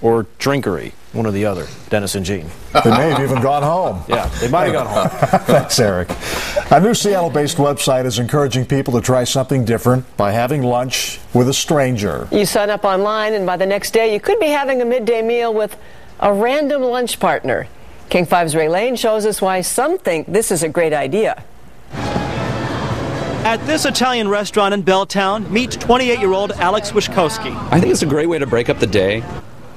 or drinkery, one or the other, Dennis and Gene. They may have even gone home. Yeah, they might have gone home. Thanks, Eric. A new Seattle-based website is encouraging people to try something different by having lunch with a stranger. You sign up online, and by the next day, you could be having a midday meal with a random lunch partner. King 5's Ray Lane shows us why some think this is a great idea. At this Italian restaurant in Belltown, meet 28-year-old Alex Wischkowski. I think it's a great way to break up the day.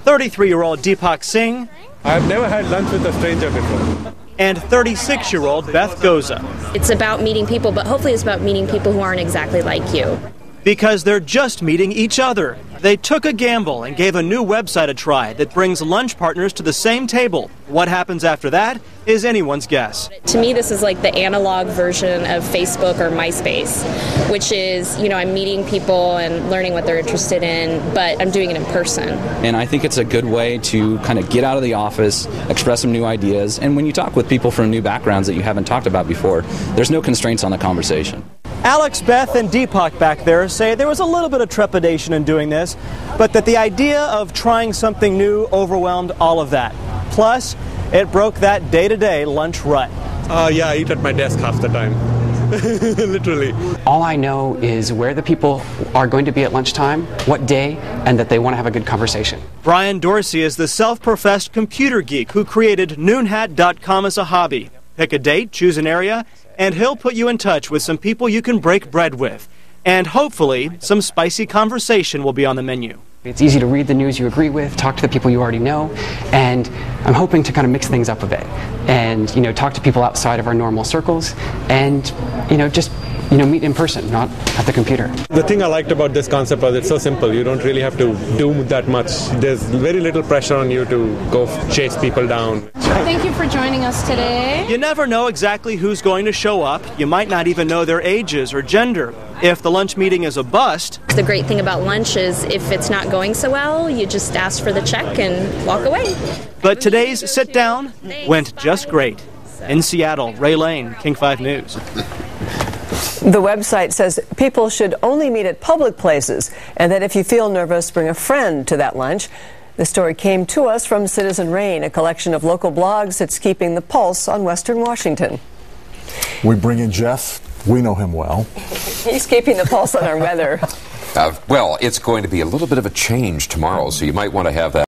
33-year-old Deepak Singh. I've never had lunch with a stranger before. And 36-year-old Beth Goza. It's about meeting people, but hopefully it's about meeting people who aren't exactly like you. Because they're just meeting each other. They took a gamble and gave a new website a try that brings lunch partners to the same table. What happens after that is anyone's guess. To me, this is like the analog version of Facebook or MySpace, which is, I'm meeting people and learning what they're interested in, but I'm doing it in person. And I think it's a good way to kind of get out of the office, express some new ideas, and when you talk with people from new backgrounds that you haven't talked about before, there's no constraints on the conversation. Alex, Beth, and Deepak back there say there was a little bit of trepidation in doing this, but that the idea of trying something new overwhelmed all of that. Plus, it broke that day-to-day lunch rut. Yeah, I eat at my desk half the time. Literally. All I know is where the people are going to be at lunchtime, what day, and that they want to have a good conversation. Brian Dorsey is the self-professed computer geek who created Noonhat.com as a hobby. Pick a date, choose an area, and he'll put you in touch with some people you can break bread with. And hopefully, some spicy conversation will be on the menu. It's easy to read the news you agree with, talk to the people you already know, and I'm hoping to kind of mix things up a bit and, talk to people outside of our normal circles and, just meet in person, not at the computer. The thing I liked about this concept was it's so simple. You don't really have to do that much. There's very little pressure on you to go chase people down. Thank you for joining us today. You never know exactly who's going to show up. You might not even know their ages or gender. If the lunch meeting is a bust... The great thing about lunch is if it's not going so well, you just ask for the check and walk away. But today's sit-down went just great. In Seattle, Ray Lane, King 5 News. The website says people should only meet at public places, and that if you feel nervous, bring a friend to that lunch. The story came to us from Citizen Rain, a collection of local blogs that's keeping the pulse on Western Washington. We bring in Jeff. We know him well. He's keeping the pulse on our weather. Well, it's going to be a little bit of a change tomorrow, so you might want to have that.